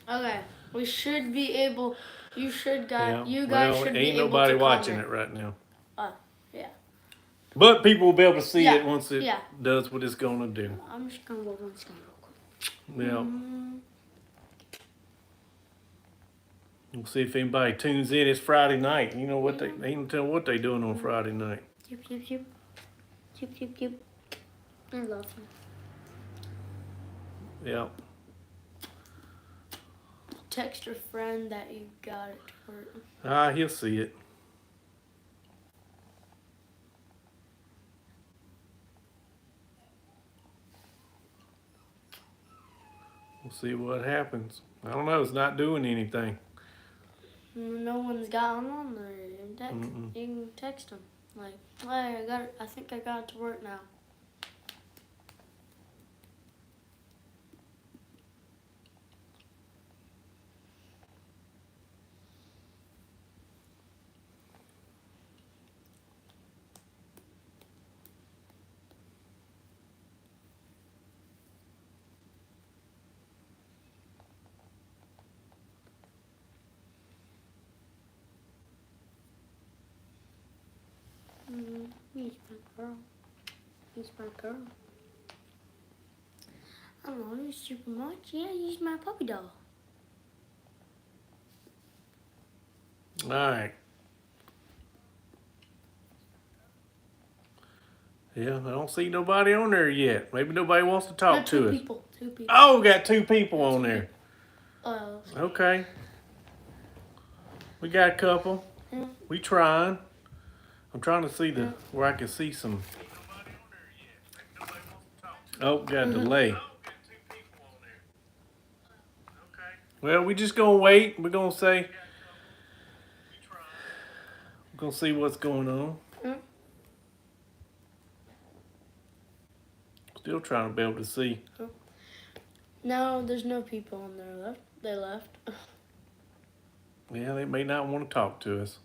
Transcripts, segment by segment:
Okay, we should be able. You should guys. Yeah. You guys Well, should be ain't able nobody to watching comment. it right now. Yeah. But people will be able to see Yeah. it once it Yeah. does what it's gonna do. I'm just gonna roll on scan real quick. Yeah. We'll see if anybody tunes in. It's Friday night. You know what they ain't tell what they doing on Friday night. Chip, chip, chip. Chip, chip, chip. I love him. Yeah. Text your friend that you got it to work. He'll see it. We'll see what happens. I don't know. It's not doing anything. No one's got on there. You can text them. Like, hey, I got it. I think I got it to work now. He's my girl. He's my girl. I don't know, he's super much. Yeah, he's my puppy dog. All right. Yeah, I don't see nobody on there yet. Maybe nobody wants to talk to us. Two people. Oh, we got 2 people on there. Okay. We got a couple. Yeah. We trying. I'm trying to see where I can see some. Oh, got a delay. Well, we just gonna wait. We're gonna say. We're gonna see what's going on. Still trying to be able to see. No, there's no people on there left. They left. Yeah, they may not want to talk to us.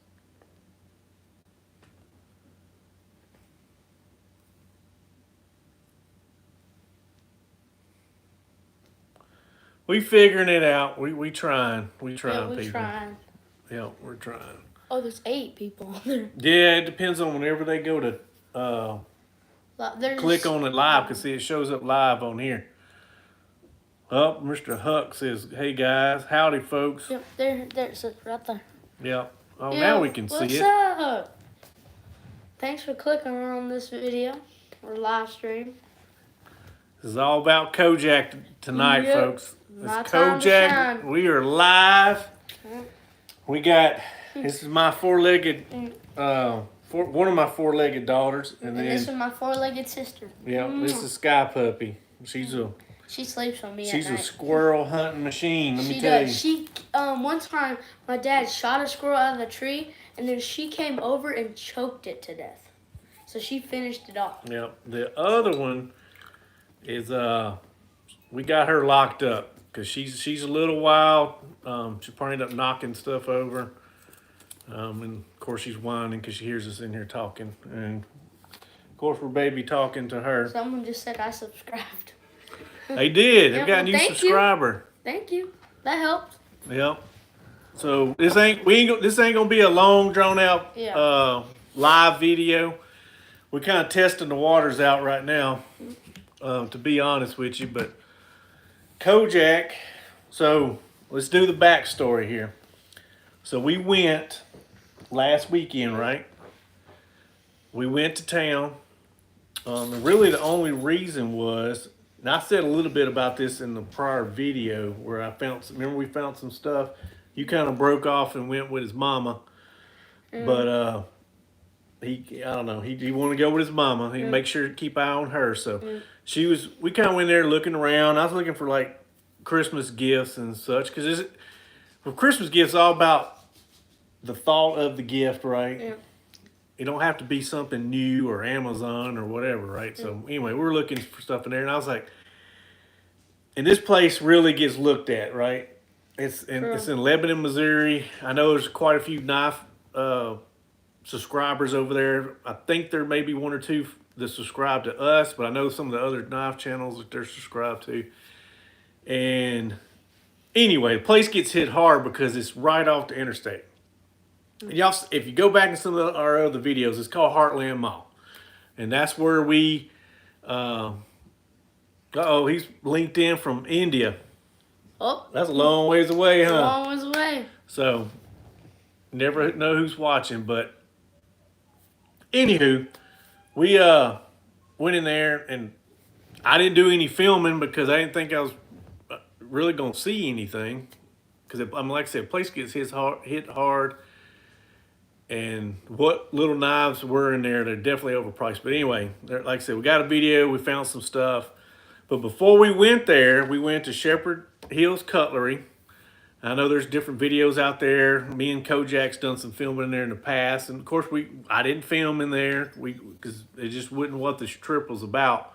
We figuring it out. We trying. We trying, we're people. trying. Yeah, we're trying. Oh, there's 8 people on there. Yeah, it depends on whenever they go to click on it live, because see, it shows up live on here. Oh, Mr. Huck says, "Hey guys, howdy folks." Yep, there, it's right there. Yep. Oh, now we can see it. What's up? Thanks for clicking on this video or live stream. This is all about Kojak tonight, folks. My It's time to Kojak. shine. We are live. We got. This is my four-legged. One of my four-legged daughters, and then this is my four-legged sister. Yeah, this is Sky Puppy. She sleeps on me. She's at night. a squirrel hunting machine. Let me tell you. She one time my dad shot a squirrel out of the tree, and then she came over and choked it to death. So she finished it off. Yeah. The other one is we got her locked up because she's a little wild. She probably ended up knocking stuff over. And of course she's whining because she hears us in here talking, and of course we're baby talking to her. Someone just said I subscribed. They did. They got a new subscriber. Thank you. That helped. Yep. So this ain't gonna be a long drawn out live video. We're kind of testing the waters out right now, to be honest with you. But Kojak. So let's do the backstory here. So we went last weekend, right? We went to town. And really the only reason was, and I said a little bit about this in the prior video where remember we found some stuff. You kind of broke off and went with his mama. But I don't know, he wanted to go with his mama. He'd make sure to keep eye on her. So we kind of went there looking around. I was looking for like Christmas gifts and such, because for Christmas gifts, all about the thought of the gift, right? Yeah. It don't have to be something new or Amazon or whatever, right? Yeah. So anyway, we were looking for stuff in there, and I was like, and this place really gets looked at, right? It's in Lebanon, Missouri. I know there's quite a few knife subscribers over there. I think there may be 1 or 2 that subscribe to us, but I know some of the other knife channels that they're subscribed to. And Anyway, the place gets hit hard because it's right off the interstate. And y'all, if you go back in some of our other videos, it's called Heartland Mall. And that's where we, he's linked in from India. Oh. That's a long ways away, huh? A long ways away. So, never know who's watching, but anywho, we went in there and I didn't do any filming because I didn't think I was really going to see anything. Because, like I said, the place gets hit hard. And what little knives were in there, they're definitely overpriced. But anyway, like I said, we got a video, we found some stuff. But before we went there, we went to Shepherd Hills Cutlery. I know there's different videos out there. Me and Kojak's done some filming in there in the past. And of course, I didn't film in there because it just wasn't what this trip was about.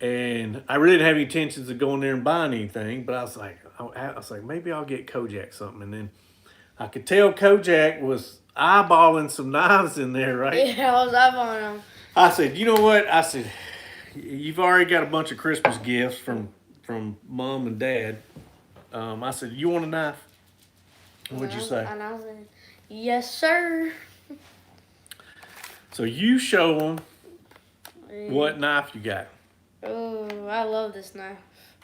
And I really didn't have any intentions of going there and buying anything. But I was like, maybe I'll get Kojak something. And then I could tell Kojak was eyeballing some knives in there, right? Yeah, I was eyeballing them. I said, you know what? I said, you've already got a bunch of Christmas gifts from Mom and Dad. I said, you want a knife? What'd you say? And I was like, yes, sir. So you show them what knife you got. Oh, I love this knife.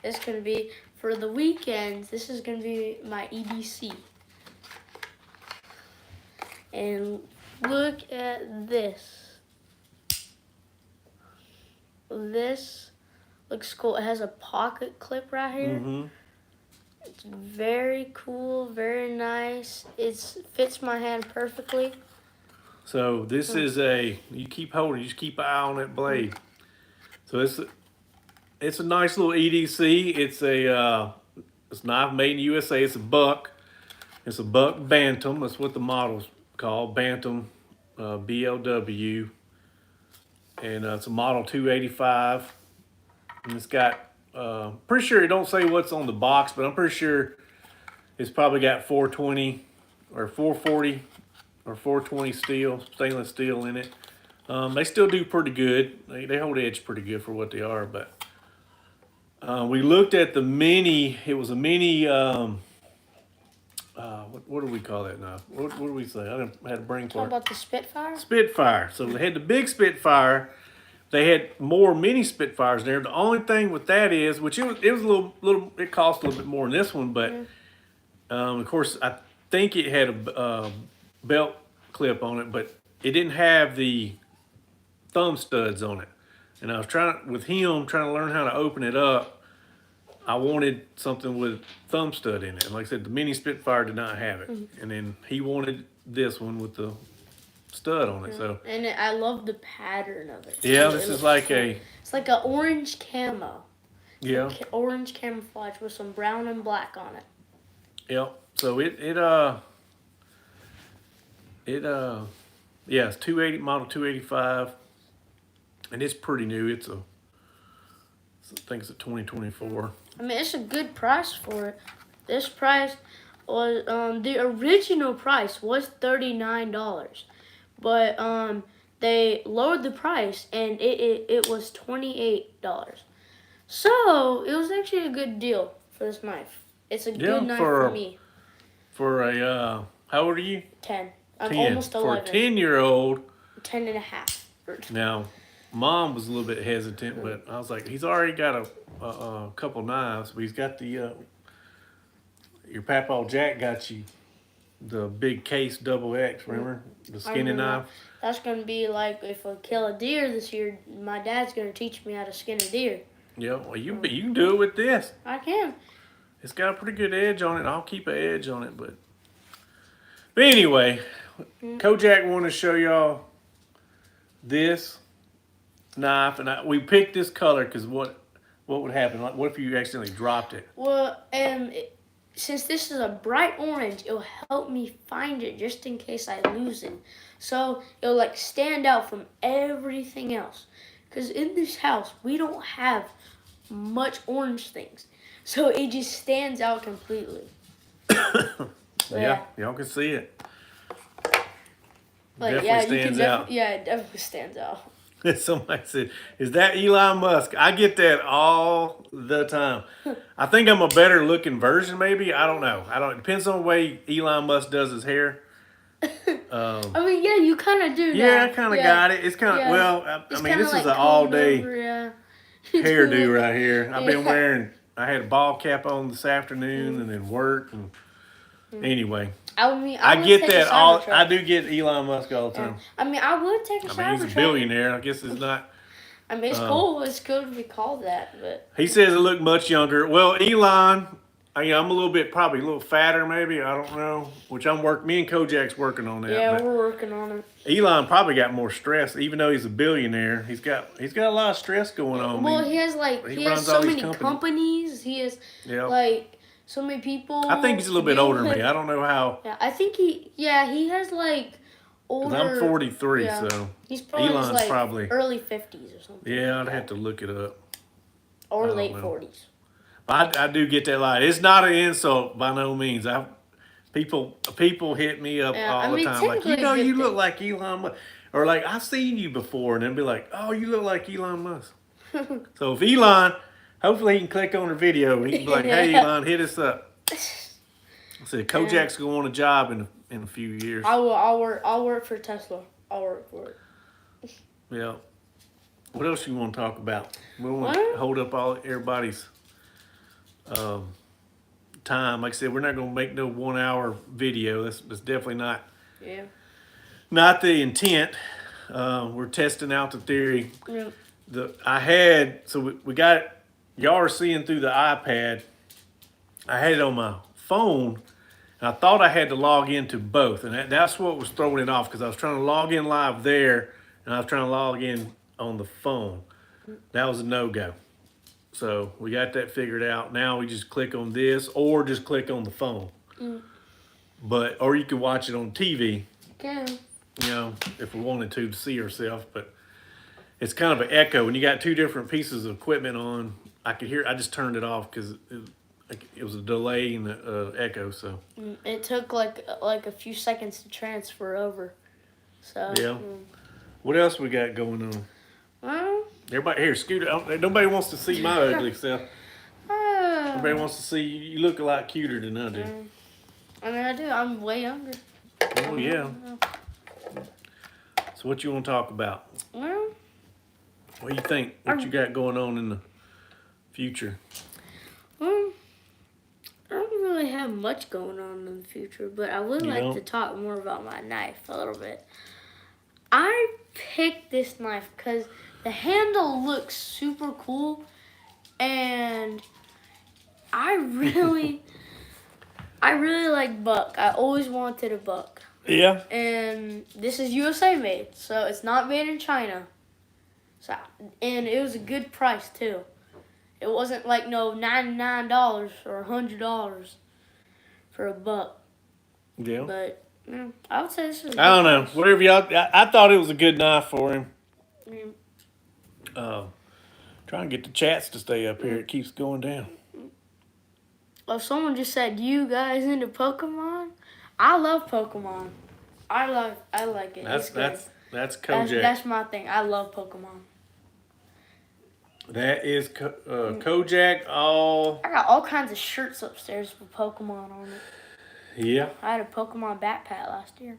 It's going to be, for the weekends, this is going to be my EDC. And look at this. This looks cool. It has a pocket clip right here. Mm-hmm. It's very cool, very nice. It fits my hand perfectly. So this is you keep holding, you just keep an eye on that blade. So it's a nice little EDC. It's a knife made in the USA. It's a buck. It's a buck bantam. That's what the model's called, bantam, BLW. And it's a model 285. And it's got, pretty sure it don't say what's on the box, but I'm pretty sure it's probably got 420 or 440 or 420 stainless steel in it. They still do pretty good. They hold edge pretty good for what they are. But we looked at the mini. It was a mini. What do we call that now? What do we say? I had a brain fart. Talk about the Spitfire? Spitfire. So they had the big Spitfire. They had more mini Spitfires there. The only thing with that is, which it was a little. It cost a little bit more than this one, but of course I think it had a belt clip on it, but it didn't have the thumb studs on it. And I was trying to learn how to open it up. I wanted something with thumb stud in it. And like I said, the mini Spitfire did not have it. And then he wanted this one with the stud on it. So and I love the pattern of it. Yeah, this is like cool. It's like an orange camo. Yeah. Like orange camouflage with some brown and black on it. Yep. So it's 280 model 285, and it's pretty new. I think it's a 2024. I mean, it's a good price for it. This price was the original price was $39, but they lowered the price and it was $28. So it was actually a good deal for this knife. It's a good knife for me. For a how old are you? 10. I'm 10. almost 11. For a 10-year-old. 10 and a half. Now, Mom was a little bit hesitant, but I was like, he's already got a couple knives, but he's got the your Papaw Jack got you the big case double X, remember? The skinning knife. That's gonna be like if I kill a deer this year, my dad's gonna teach me how to skin a deer. Yeah, well you can do it with this. I can. It's got a pretty good edge on it. I'll keep an edge on it, but anyway, Kojak wanted to show y'all this knife, and we picked this color because what would happen? Like, what if you accidentally dropped it? Well, since this is a bright orange, it'll help me find it just in case I lose it. So it'll like stand out from everything else. Because in this house, we don't have much orange things. So it just stands out completely. Yeah, y'all can see it. But Definitely stands out. Yeah, it definitely stands out. Somebody said, "Is that Elon Musk?" I get that all the time. I think I'm a better looking version, maybe. I don't know. I don't. It depends on the way Elon Musk does his hair. I mean, yeah, you kind of do Yeah, I that. kind of Yeah, got it. It's kind of yeah. well. I It's mean, kind of this is like an all combed day over, yeah. hairdo right here. I've been Yeah. wearing. I had a ball cap on this afternoon, and then work. And anyway, I mean, I I would get take that a all. I Cybertruck. do get Elon Musk all the Yeah. time. I mean, I would take a I mean, he's a Cybertruck. billionaire. I guess it's not. I mean, it's cool. It's cool to be called that, but He says I look much younger. Well, Elon, I'm a little bit, probably a little fatter, maybe. I don't know. Which me and Kojak's working on that. yeah, but we're working on it. Elon probably got more stress, even though he's a billionaire. He's got a lot of stress going on. Well, he has runs so all these many companies. He has Yeah. like so many people. I think he's a little bit older than me. I don't know how. Yeah, I think he has like older. 'Cause I'm 43, yeah. so He's probably Elon's like probably early 50s or something. Yeah, I'd have to look it up. Or don't late know. 40s. I do get that line. It's not an insult by no means. People hit me up all the time, like, you look like Elon Musk, or like, I've seen you before, and then be like, oh, you look like Elon Musk. So if Elon, hopefully he can click on the video, he can be like, hey Elon, hit us up. I said Kojak's going on a job in a few years. I'll work for Tesla. I'll work for it. Yeah. What else you want to talk about? We don't want to hold up everybody's time. Like I said, we're not going to make no 1 hour video. That's definitely not the intent. We're testing out the theory. Yeah. We got, y'all are seeing through the iPad. I had it on my phone, and I thought I had to log into both, and that's what was throwing it off, because I was trying to log in live there, and I was trying to log in on the phone. That was a no-go. So we got that figured out. Now we just click on this, or just click on the phone. Or you can watch it on TV. Okay. If we wanted to see ourselves. But it's kind of an echo. When you got two different pieces of equipment on, I could hear. I just turned it off because it was a delay in the echo. So it took like a few seconds to transfer over. So yeah. What else we got going on? Well, Everybody here, Scooter. Nobody wants to see my ugly self. Everybody wants to see you look a lot cuter than I do. I mean, I do. I'm way younger. Oh yeah. So what you want to talk about? Well, What do you think? What you got going on in the future? Well, I don't really have much going on in the future, but I would like to talk more about my knife a little bit. I picked this knife because the handle looks super cool, and I really like buck. I always wanted a buck. Yeah. And this is USA made, so it's not made in China. So, and it was a good price too. It wasn't like no $99 or $100 for a buck. Yeah. But I would say this is. I don't know. Whatever y'all. I thought it was a good knife for him. Trying to get the chats to stay up here. It keeps going down. Oh, someone just said, "You guys into Pokemon?" I love Pokemon. I like it. That's Kojak. That's my thing. I love Pokemon. That is Kojak. I got all kinds of shirts upstairs with Pokemon on it. Yeah. I had a Pokemon backpack last year.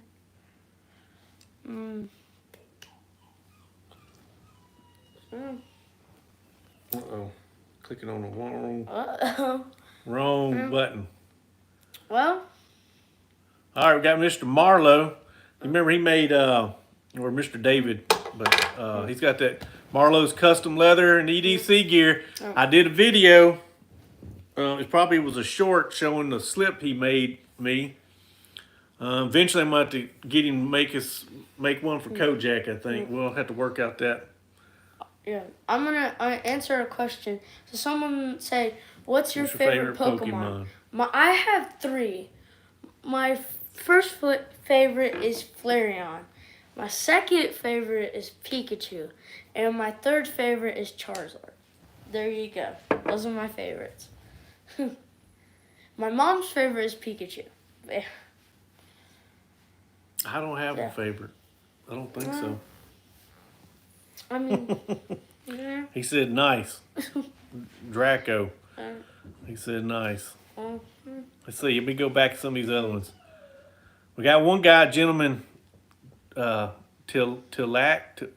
Uh-oh. Clicking on the Uh-oh. wrong button. Well. All right, we got Mr. Marlowe. You remember he made, or Mr. David, but he's got that Marlowe's custom leather and EDC gear. I did a video. It probably was a short showing the slip he made me. Eventually, I'm going to have to get him make one for Kojak, I think. We'll have to work out that. Yeah, I'm gonna answer a question. So someone say, "What's your favorite Pokemon?" I have 3. My first favorite is Flareon. My second favorite is Pikachu, and my third favorite is Charizard. There you go. Those are my favorites. My mom's favorite is Pikachu. Yeah. I don't have a favorite. I don't think so. I mean, yeah. He said nice. Draco. He said nice. Let's see. Let me go back to some of these other ones. We got one guy, gentleman, Tilak.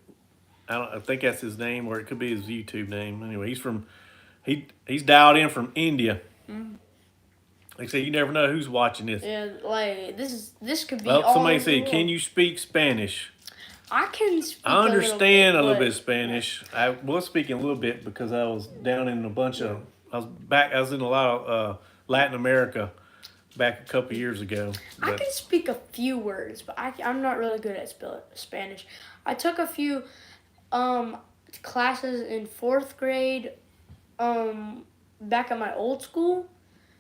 I think that's his name, or it could be his YouTube name. Anyway, he's dialed in from India. Like I say, you never know who's watching this. Yeah, like this could be. Well, all somebody over the said, world. "Can you speak Spanish?" I can speak. I understand a little but- bit of Spanish. I was speaking a little bit because I was down in a bunch of. I was in a lot of Latin America back a couple years ago. I But can speak a few words, but I'm not really good at Spanish. I took a few classes in 4th grade back at my old school,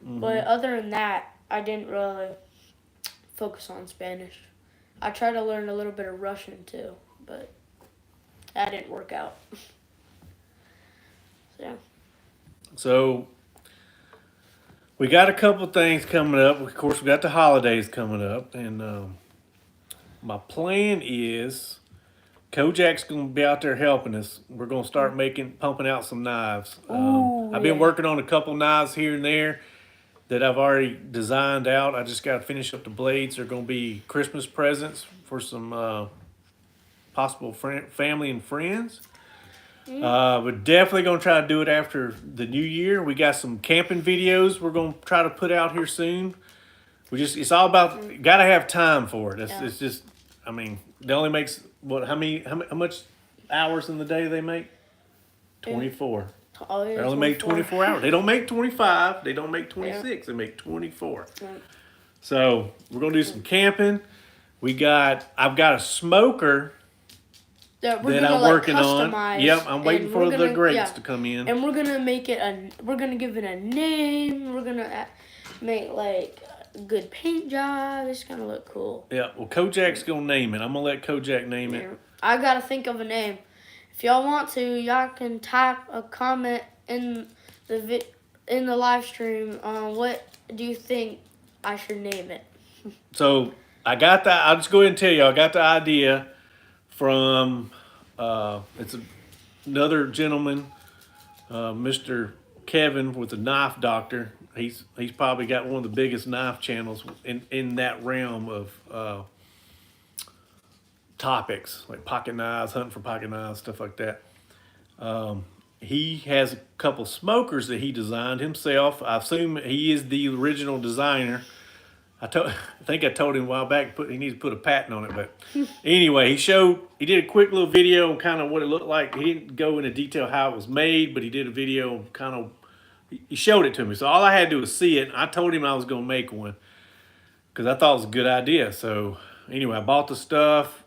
but other than that, I didn't really focus on Spanish. I tried to learn a little bit of Russian too, but that didn't work out. So, yeah. So we got a couple things coming up. Of course, we got the holidays coming up, and my plan is Kojak's going to be out there helping us. We're going to start pumping out some knives. Ooh, I've been yeah. working on a couple knives here and there that I've already designed out. I just got to finish up the blades. They're going to be Christmas presents for some possible family and friends. We're definitely going to try to do it after the new year. We got some camping videos we're going to try to put out here soon. It's all about, got to have time for it. It's just, I mean, they only makes, how much hours in the day they make? 24. Oh, yeah, They only make 24 hours. They don't make 25. They don't make 26. They make 24. Yeah. So we're going to do some camping. I've got a smoker that I'm working on. customize, Yep, I'm waiting for the grates to come in. And we're gonna make it we're gonna give it a name. We're gonna make like a good paint job. It's gonna look cool. Yeah, well, Kojak's gonna name it. I'm gonna let Kojak name it. I gotta think of a name. If y'all want to, y'all can type a comment in the live stream on what do you think I should name it. So I'll just go ahead and tell you, I got the idea from another gentleman, Mr. Kevin with the Knife Doctor. He's probably got one of the biggest knife channels in that realm of topics, like pocket knives, hunting for pocket knives, stuff like that. He has a couple smokers that he designed himself. I assume he is the original designer. I think I told him a while back he needs to put a patent on it, but anyway, he did a quick little video on kind of what it looked like. He didn't go into detail how it was made, but he did a video he showed it to me. So all I had to do was see it. I told him I was going to make one because I thought it was a good idea. So anyway, I bought the stuff,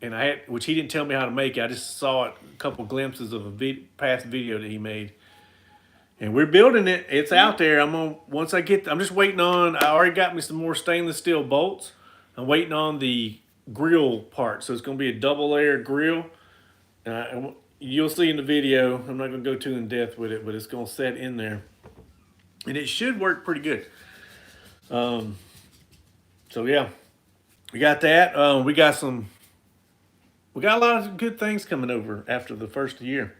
and which he didn't tell me how to make it. I just saw a couple glimpses of a past video that he made. And we're building it. It's out there. I'm just waiting on, I already got me some more stainless steel bolts. I'm waiting on the grill part. So it's going to be a double layer grill. You'll see in the video, I'm not going to go too in depth with it, but it's going to set in there. And it should work pretty good. So yeah, we got that. We got a lot of good things coming over after the first year.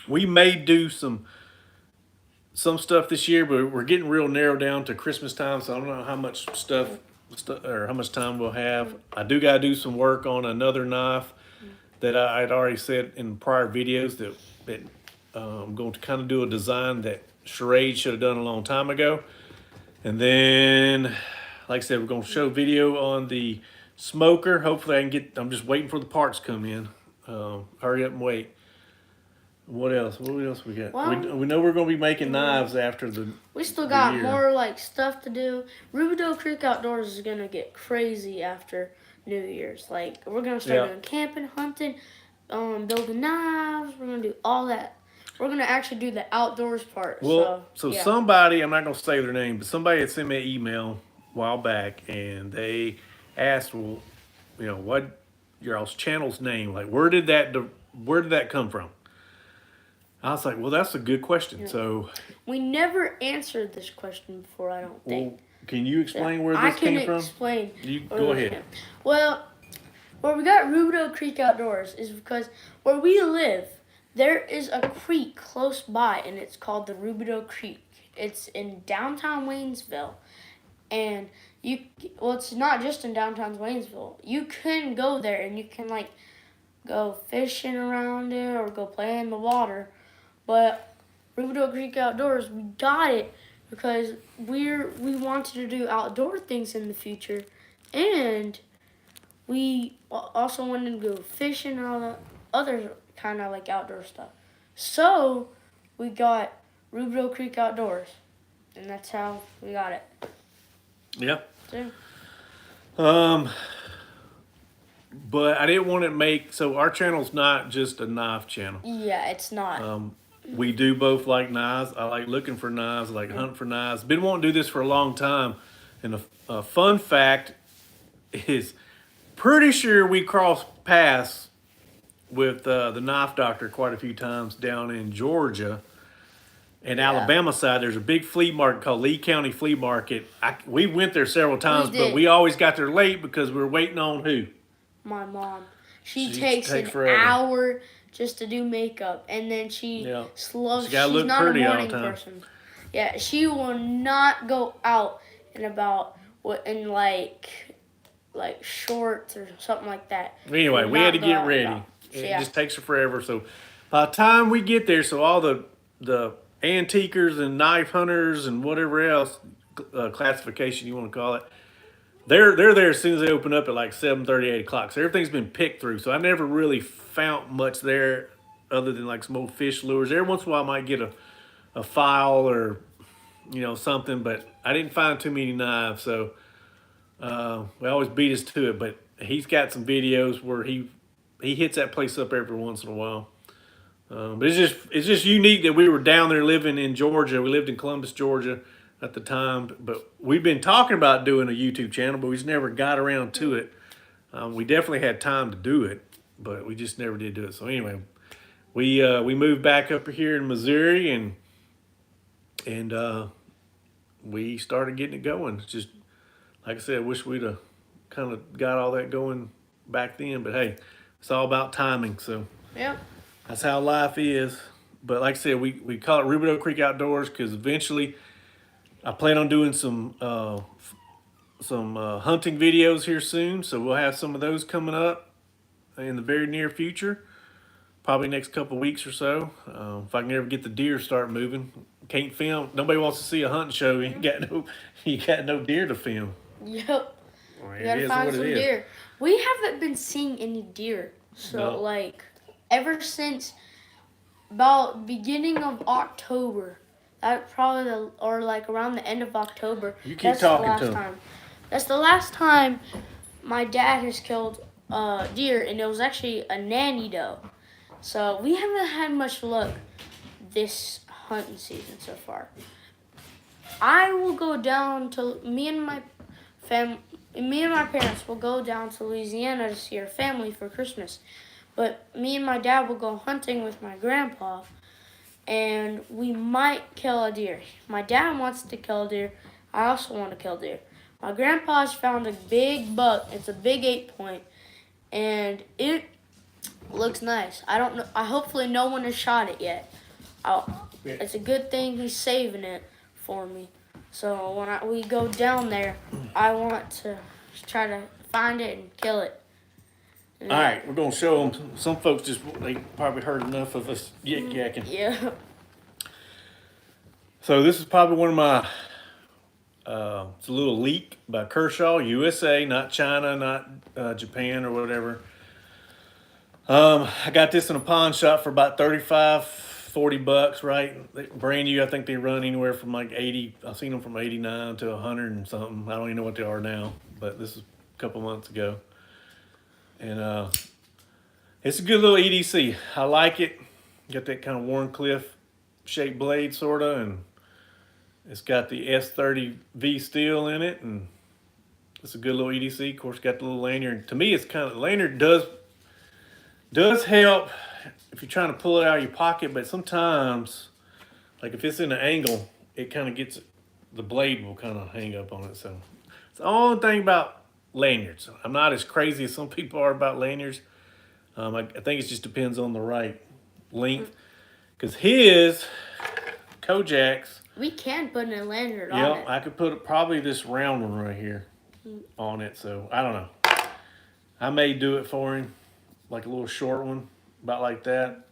We may do some stuff this year, but we're getting real narrowed down to Christmas time, so I don't know how much stuff or how much time we'll have. I do got to do some work on another knife that I'd already said in prior videos that I'm going to kind of do a design that Charade should have done a long time ago. And then, like I said, we're going to show video on the smoker. Hopefully I'm just waiting for the parts to come in. Hurry up and wait. What else? What else we got? Well, we know we're going to be making knives after we still got year. more like stuff to do. Roubidoux Creek Outdoors is gonna get crazy after New Year's. Like we're gonna start doing camping, hunting, building knives. We're gonna do all that. We're gonna actually do the outdoors part. Well, so somebody, I'm not gonna say their name, but somebody had sent me an email a while back, and they asked, well, what your channel's name? Like, where did that come from? I was like, well, that's a good question. Yeah. So we never answered this question before, I don't think. Well, can you explain where this came from? I can explain. You go ahead. Well, where we got Roubidoux Creek Outdoors is because where we live, there is a creek close by, and it's called the Roubidoux Creek. It's in downtown Waynesville, and it's not just in downtown Waynesville. You can go there and you can like go fishing around it or go play in the water. But Roubidoux Creek Outdoors, we got it because we wanted to do outdoor things in the future, and we also wanted to go fishing and all the other kind of like outdoor stuff. So we got Roubidoux Creek Outdoors, and that's how we got it. Yeah. So, But I didn't want to so our channel's not just a knife channel. yeah, it's not. We do both like knives. I like looking for knives, I like hunting for knives. Been wanting to do this for a long time. And a fun fact is, pretty sure we crossed paths with the knife doctor quite a few times down in Georgia. And Alabama side, there's a big flea market called Lee County Flea Market. We went there several times, but we always got there late because we were waiting on who? My mom. She takes an forever. hour just to do makeup, and then she's She's not a morning person. Yeah, she will not go out in like shorts or something like that. Anyway, we had to get ready. It just takes her forever. So by the time we get there, so all the antiquers and knife hunters and whatever else classification you want to call it, they're there as soon as they open up at like 7:30, 8 o'clock. So everything's been picked through. So I never really found much there other than like some old fish lures. Every once in a while I might get a file or something, but I didn't find too many knives. So we always beat us to it. But he's got some videos where he hits that place up every once in a while. But it's just unique that we were down there living in Georgia. We lived in Columbus, Georgia at the time. But we've been talking about doing a YouTube channel, but we just never got around to it. We definitely had time to do it, but we just never did do it. So anyway, we moved back up here in Missouri, and we started getting it going. It's just, like I said, I wish we'd have kind of got all that going back then. But hey, it's all about timing. So Yep. that's how life is. But like I said, we call it Roubidoux Creek Outdoors because eventually I plan on doing some hunting videos here soon. So we'll have some of those coming up in the very near future. Probably next couple of weeks or so. If I can ever get the deer start moving. Can't film. Nobody wants to see a hunting show. You got no deer to film. Yep. Well, We gotta find some deer. We haven't been seeing any deer. So like ever since about beginning of October. That probably or like around the end of October. You keep talking to him. That's the last time my dad has killed deer, and it was actually a nanny doe. So we haven't had much luck this hunting season so far. I will go down to me and my parents will go down to Louisiana to see our family for Christmas. But me and my dad will go hunting with my grandpa, and we might kill a deer. My dad wants to kill a deer. I also want to kill deer. My grandpa's found a big buck. It's a big 8-point, and it looks nice. I don't know. Hopefully no one has shot it yet. It's a good thing he's saving it for me. So when we go down there, I want to try to find it and kill it. All right, we're going to show them. Some folks they probably heard enough of us yakking. Yeah. So this is probably one of my, it's a little leak by Kershaw, USA, not China, not Japan or whatever. I got this in a pawn shop for about $35-40, right? Brand new. I think they run anywhere from like 80. I've seen them from 89 to 100 and something. I don't even know what they are now, but this is a couple months ago. And it's a good little EDC. I like it. Got that kind of Warncliffe shaped blade sorta, and it's got the S30V steel in it, and it's a good little EDC. Of course, got the little lanyard. To me, it's kind of lanyard does help if you're trying to pull it out of your pocket, but sometimes, like if it's in an angle, it kind of gets the blade will kind of hang up on it. So it's the only thing about lanyards. I'm not as crazy as some people are about lanyards. I think it just depends on the right length. Because his Kojak's, we can put a lanyard on yep, it. I could put probably this round one right here on it. So I don't know. I may do it for him, like a little short one, about like that.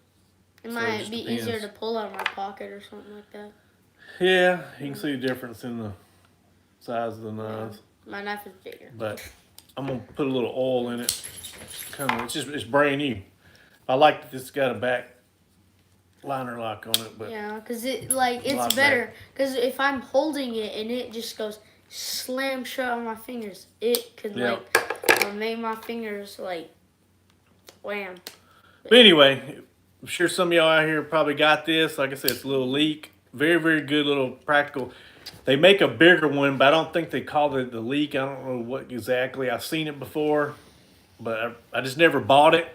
It So might just be depends. easier to pull out of my pocket or something like that. Yeah, you can see the difference in the size of the knives. Yeah. My knife is bigger. But I'm gonna put a little oil in it. It's brand new. I like that this got a back liner lock on it, but yeah, because it's better. Because if I'm holding it and it just goes slam shut on my fingers, it could make my fingers like wham. But anyway, I'm sure some of y'all out here probably got this. Like I said, it's a little leak. Very, very good little practical. They make a bigger one, but I don't think they call it the leak. I don't know what exactly. I've seen it before, but I just never bought it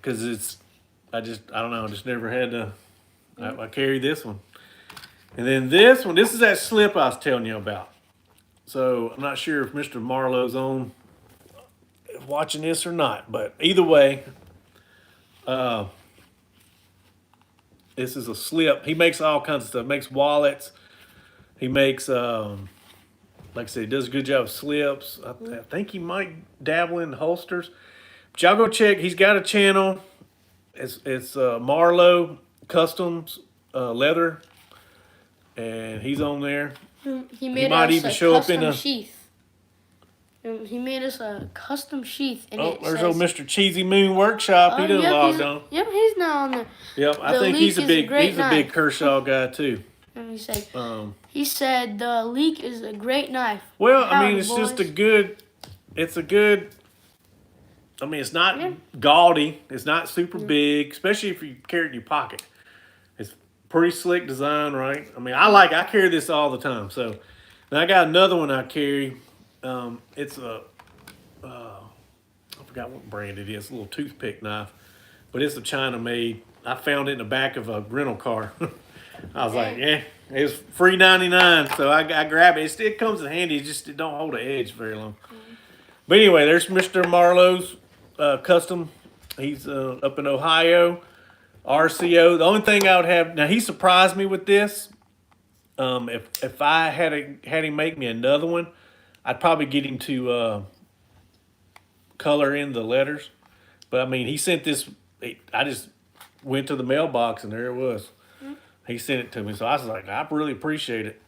because I don't know. I just never had to. I carry this one. And then this one, this is that slip I was telling you about. So I'm not sure if Mr. Marlowe's on watching this or not, but either way, this is a slip. He makes all kinds of stuff. Makes wallets. He makes, like I said, he does a good job of slips. I think he might dabble in holsters. But y'all go check. He's got a channel. It's Marlowe Customs Leather, and he's on there. He might even show up in a sheath. He made us a custom sheath. And there's old Mr. Cheesy Moon Workshop. He done logged on. Yep, he's now on there. Yep, I think he's a big Kershaw guy too. And he said the leak is a great knife. Well, I mean, it's just a good. I mean, it's not gaudy. It's not super big, especially if you carry it in your pocket. It's pretty slick design, right? I mean, I carry this all the time. So, and I got another one I carry. It's I forgot what brand it is. A little toothpick knife, but it's a China made. I found it in the back of a rental car. I was like, yeah, it was free 99, so I grabbed it. It comes in handy. It don't hold an edge very long. But anyway, there's Mr. Marlowe's custom. He's up in Ohio, RCO. The only thing I would have now, he surprised me with this. If I had him make me another one, I'd probably get him to color in the letters. But I mean, he sent this. I just went to the mailbox and there it was. He sent it to me, so I was like, I really appreciate it.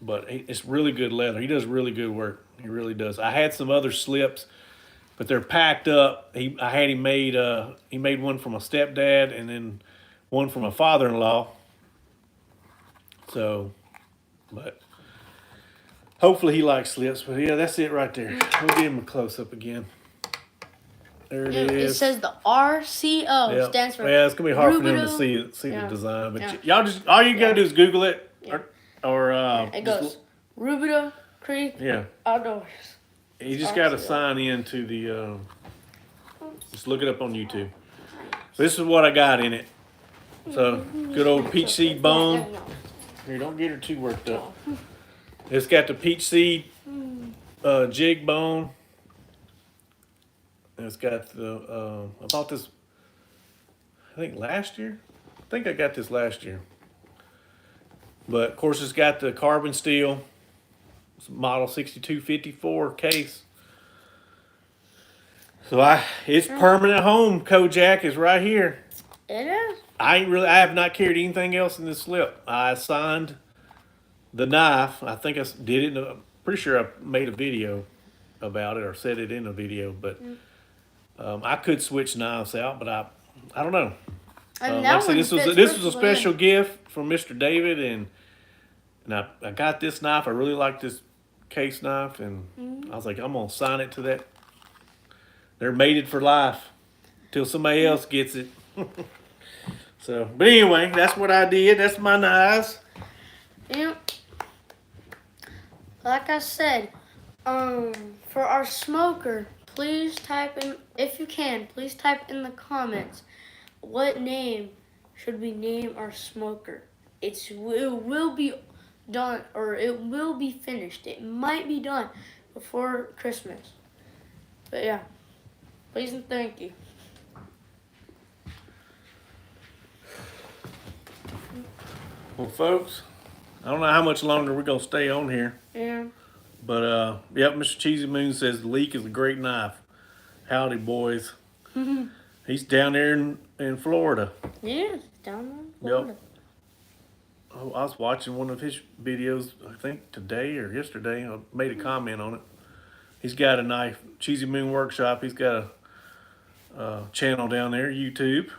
But it's really good leather. He does really good work. He really does. I had some other slips, but they're packed up. I had him made. He made one for my stepdad and then one for my father-in-law. So, but hopefully he likes slips. But yeah, that's it right there. We'll give him a close-up again. There it is. It says the RCO stands for. Yeah, it's gonna be hard for them to see the design. But y'all just all you gotta do is Google it, or it goes Roubidoux Creek Outdoors. You just gotta sign in to the. Just look it up on YouTube. This is what I got in it. So good old peach seed bone. Here, don't get her too worked up. It's got the peach seed jig bone. And it's got the, I bought this, I think last year. I think I got this last year. But of course it's got the carbon steel. It's model 6254 case. So it's permanent home. Kojak is right here. It is? I have not carried anything else in this slip. I signed the knife. I think I did it. I'm pretty sure I made a video about it or said it in a video, but I could switch knives out, but I don't know. Like I said, this was a special gift from Mr. David, and I got this knife. I really like this case knife, and I was like, I'm gonna sign it to that. They're mated for life till somebody else gets it. So, but anyway, that's what I did. That's my knives. Yep. Like I said, for our smoker, please type in, if you can, please type in the comments, what name should we name our smoker? It will be done, or it will be finished. It might be done before Christmas. But yeah, please and thank you. Well, folks, I don't know how much longer we're gonna stay on here. Yeah. But yep, Mr. Cheesy Moon says the leak is a great knife. Howdy, boys. He's down there in Florida. Yeah, down there in Florida. Yep. Oh, I was watching one of his videos, I think today or yesterday. I made a comment on it. He's got a knife, Cheesy Moon Workshop. He's got a channel down there, YouTube.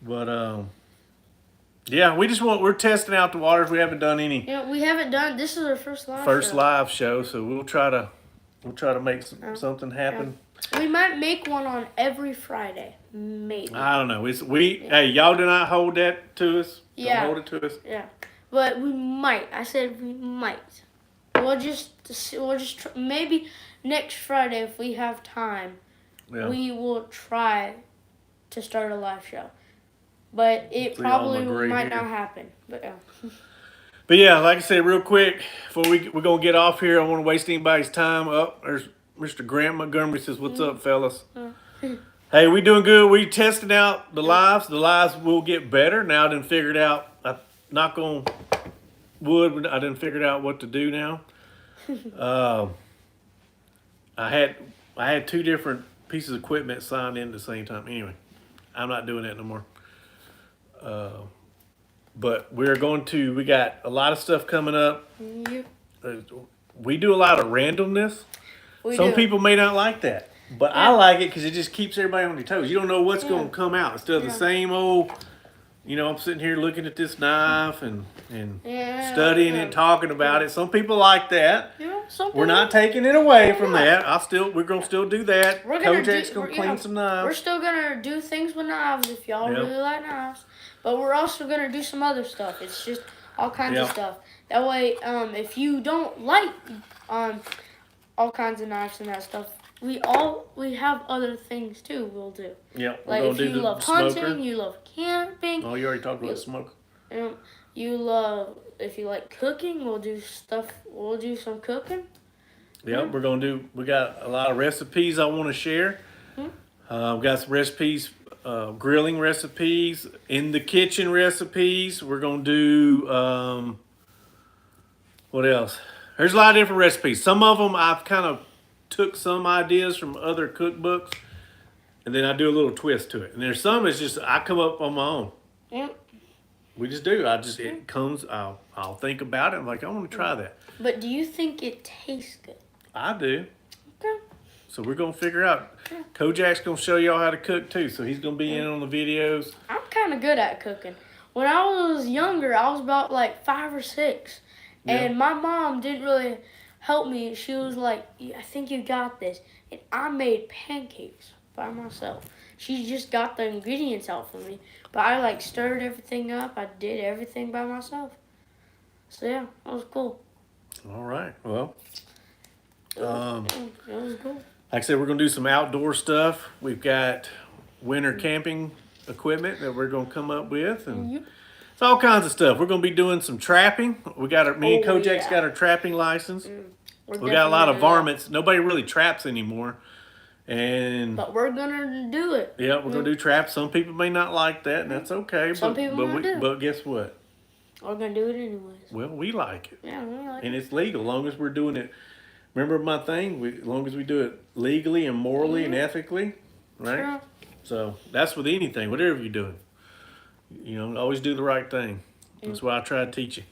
But yeah, we're testing out the waters. We haven't done any. Yeah, we haven't done. This is our first live. Live show, so we'll try to make something happen. Yeah. We might make one on every Friday, maybe. I don't know. Hey, y'all do not hold that to us. Yeah. Don't hold it to us. Yeah, but we might. I said we might. We'll just maybe next Friday if we have time. Yeah. We will try to start a live show, but it probably might not happen. But yeah. But yeah, like I said, real quick before we're gonna get off here, I don't want to waste anybody's time. There's Mr. Grant Montgomery says, "What's up, fellas?" Hey, we doing good. We testing out the lives. The lives will get better now. I done figured out. I knock on wood. But I done figured out what to do now. I had two different pieces of equipment signed in at the same time. Anyway, I'm not doing that no more. But we got a lot of stuff coming up. Yep. We do a lot of randomness. Some people may not like that, but I like it because it just keeps everybody on their toes. You don't know what's going to come out. Instead of the same old, I'm sitting here looking at this knife and studying it, talking about it. Some people like that. Yeah, we're not taking it away from that. We're gonna still do that. Kojak's gonna clean some knives. We're still gonna do things with knives if y'all really like knives. But we're also gonna do some other stuff. It's just all kinds of stuff. That way, if you don't like all kinds of knives and that stuff, we have other things too. We'll do. Yeah. Like if you love hunting, you love camping. Oh, you already talked about smoke. If you like cooking, we'll do stuff. We'll do some cooking. Yeah, we got a lot of recipes I want to share. We got some recipes, grilling recipes, in the kitchen recipes. We're going to do, what else? There's a lot of different recipes. Some of them I've kind of took some ideas from other cookbooks, and then I do a little twist to it. And there's some it's just I come up on my own. Yep. We just do. It comes. I'll think about it. I'm like, I want to try that. But do you think it tastes good? I do. Okay. So we're gonna figure out. Kojak's gonna show y'all how to cook too. So he's gonna be in on the videos. I'm kind of good at cooking. When I was younger, I was about like 5 or 6, and my mom didn't really help me. She was like, "I think you got this," and I made pancakes by myself. She just got the ingredients out for me. But I stirred everything up. I did everything by myself. So yeah, that was cool. All right. Well, it was cool. Like I said, we're gonna do some outdoor stuff. We've got winter camping equipment that we're gonna come up with, and it's all kinds of stuff. We're gonna be doing some trapping. Me and Kojak's got our trapping license. We got a lot of varmints. Nobody really traps anymore. But we're gonna do it. Yeah, we're gonna do traps. Some people may not like that, and that's okay. Some people might do. But guess what? We're gonna do it anyways. Well, we like it. Yeah, we like it. And it's legal, as long as we're doing it. Remember my thing? As long as we do it legally and morally and ethically, right? Sure. So that's with anything, whatever you're doing. Always do the right thing. That's what I try to teach you.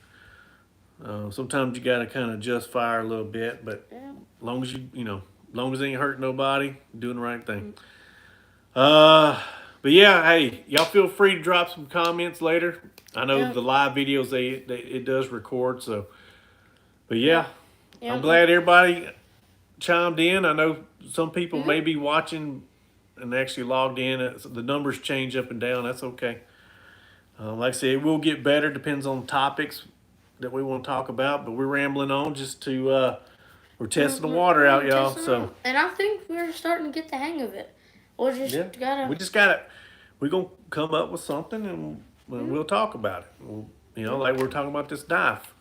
Sometimes you gotta kind of just fire a little bit, but as long as as long as it ain't hurting nobody, doing the right thing. But yeah, hey, y'all feel free to drop some comments later. I know the live videos it does record, so. But yeah, I'm glad everybody chimed in. I know some people may be watching and actually logged in. The numbers change up and down. That's okay. Like I said, it will get better. Depends on topics that we want to talk about. But we're rambling on just to. We're testing the water out, y'all. So, and I think we're starting to get the hang of it. We're just we're gonna come up with something, and we'll talk about it. Like we're talking about this knife.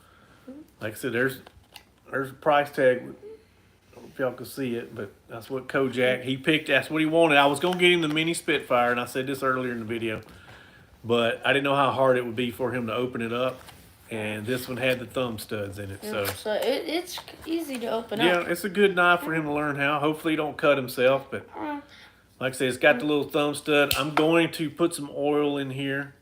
Like I said, there's a price tag. if y'all could see it, but that's what Kojak, he picked, that's what he wanted. I was going to get him the mini Spitfire, and I said this earlier in the video, but I didn't know how hard it would be for him to open it up, and this one had the thumb studs in it. So it's easy to open yeah, up. it's a good knife for him to learn how. Hopefully he don't cut himself, but like I said, it's got the little thumb stud. I'm going to put some oil in here.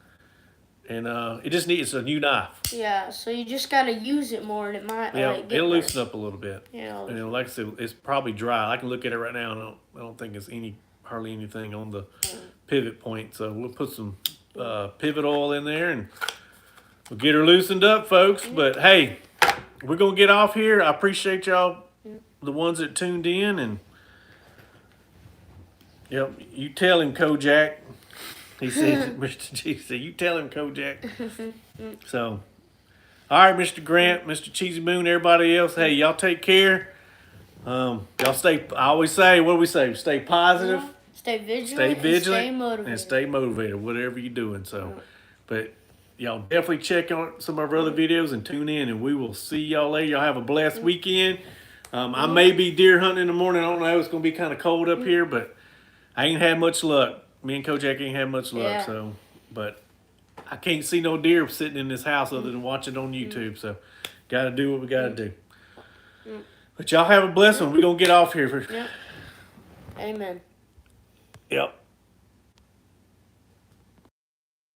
And it just needs a new knife. Yeah, so you just gotta use it more, and it might get it'll loosen up a little bit. Yeah, and like I said, it's probably dry. I can look at it right now, and I don't think it's hardly anything on the pivot point. So we'll put some pivot oil in there, and we'll get her loosened up, folks. But hey, we're gonna get off here. I appreciate y'all, the ones that tuned in, and yep, you tell him, Kojak. He said, Mr. G said, you tell him, Kojak. So, all right, Mr. Grant, Mr. Cheesy Moon, everybody else, hey, y'all take care. Y'all stay, I always say, what do we say? Stay positive. Stay vigilant. And stay motivated. And stay motivated, whatever you're doing. So, but y'all definitely check on some of our other videos and tune in, and we will see y'all later. Y'all have a blessed weekend. I may be deer hunting in the morning. I don't know. It's going to be kind of cold up here, but I ain't had much luck. Me and Kojak ain't had much luck, so, but I can't see no deer sitting in this house other than watching on YouTube, so got to do what we got to do. But y'all have a blessed one. We're going to get off here. Yep. Amen. Yep.